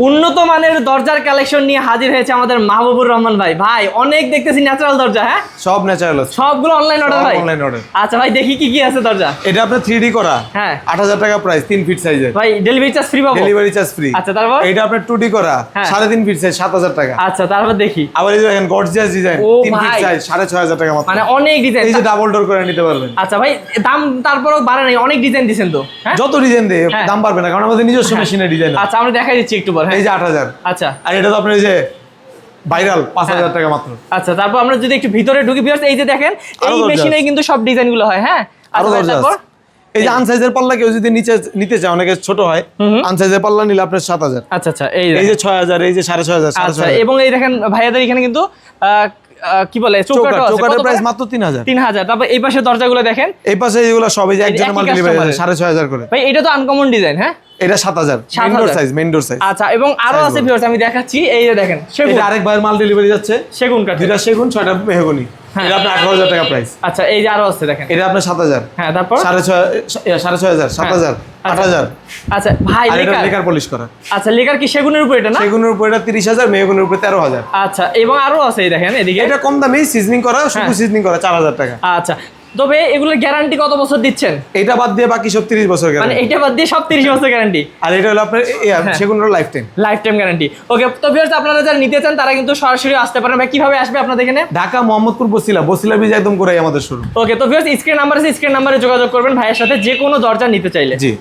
উন্নত মানের দরজার কালেকশন নিয়ে হাজির হয়েছে আমাদের মাহবুবুর রহমান ভাই। ভাই অনেক দেখতেছি ন্যাচারাল দরজা, হ্যাঁ সব ন্যাচারাল আছে, সবগুলো অনলাইন অর্ডার ভাই? Online order. আচ্ছা ভাই, দেখি কি কি আছে দরজা। এটা আপনার 3D করা, হ্যাঁ 8000 টাকা প্রাইস, 3 ফিট সাইজের। ভাই ডেলিভারি চার্জ ফ্রি পাবো? Delivery charge free. আচ্ছা তারপর? এটা আপনার 2D করা, হ্যাঁ। 3.5 ফিট সাইজ, 7000 টাকা। আচ্ছা তারপর দেখি। আবার এই যে দেখেন গর্জিয়াস ডিজাইন, ও 3 ফিট ভাই। সাইজ, 6500 টাকা মাত্র। মানে অনেক ডিজাইন। এই যে ডাবল ডোর করে নিতে পারবেন। আচ্ছা ভাই, দাম তারপরও বাড়ে নাই, অনেক ডিজাইন দিছেন তো, হ্যাঁ যত ডিজাইন দেয় হ্যাঁ। দাম পারবে না, কারণ আমাদের নিজস্ব মেশিনের ডিজাইন। আচ্ছা আমরা দেখাই দিচ্ছি একটু পর। এই যে 8000। আচ্ছা আর এটা তো আপনার এই যে ভাইরাল 5000 টাকা মাত্র। আচ্ছা তারপর আমরা যদি একটু ভিতরে ঢুকি, ভিউয়ার্স এই যে দেখেন আরো এই দরজা মেশিনে কিন্তু সব ডিজাইন গুলো হয়, হ্যাঁ। আরো আচ্ছা ভাই, দরজা তারপর আছে। এই যে আনসাইজের পাল্লা কেউ যদি নিচে নিতে চায়, অনেকে ছোট হয়, আনসাইজের পাল্লা নিলে আপনার 7000। আচ্ছা আচ্ছা এই এই যে 6000, এই যে 6500, আচ্ছা এবং এই দেখেন ভাইয়াদের এখানে কিন্তু কি বলে চৌকাঠও আছে। চৌকাঠের কত প্রাইস করে? মাত্র 3000। 3000। তারপর এই পাশে দরজাগুলো দেখেন, এই পাশে এগুলো সব এই যে একজনের একই মাল ডেলিভারি customer-এর। 6500 করে। ভাই এটা তো আনকমন ডিজাইন, হ্যাঁ এটা 7000 মেইন ডোর 7000 সাইজ, মেইন ডোর সাইজ। আচ্ছা এবং আরো আছে ভিউয়ার্স, আমি দেখাচ্ছি। এই যে দেখেন সেগুন, এটা আরেক ভাইয়ের মাল ডেলিভারি যাচ্ছে, সেগুন কাঠ। দুইটা সেগুন, 6টা মেহগনি। হ্যাঁ। এটা আপনার 18000 টাকা প্রাইস। আচ্ছা এই যে আরো আছে দেখেন, এটা আপনার 7000। হ্যাঁ তারপর 6500, 7000, 8000। আচ্ছা ভাই আর এটা লেকার, লেকার পলিশ করা। আচ্ছা লেকার কি সেগুনের উপর এটা না? সেগুনের উপর এটা 30000, মেহগনির উপর 13000। আচ্ছা এবং আরো আছে এই দেখেন এদিকে। এটা কম দামি সিজনিং করা, শুধু হ্যাঁ। সিজনিং করা 4000 টাকা। আচ্ছা তবে এগুলোর গ্যারান্টি কত বছর দিচ্ছেন? এটা বাদ দিয়ে বাকি সব 30 বছর মানে গ্যারান্টি। এটা বাদ দিয়ে সব 30 বছর গ্যারান্টি, আর এটা হলো আপনার সেগুনের lifetime. Lifetime guarantee. Okay তো ভিউয়ার্স আপনারা যারা নিতে চান তারা কিন্তু সরাসরি আসতে পারেন। ভাই কিভাবে আসবে আপনাদের এখানে? ঢাকা মোহাম্মদপুর বসিলা ব্রিজ একদম করে আমাদের শুরু। ওকে তো ভিউয়ার্স স্ক্রিন নাম্বার আছে, স্ক্রিন নাম্বারে যোগাযোগ করবেন ভাইয়ের সাথে যে কোনো দরজা নিতে চাইলে। জি।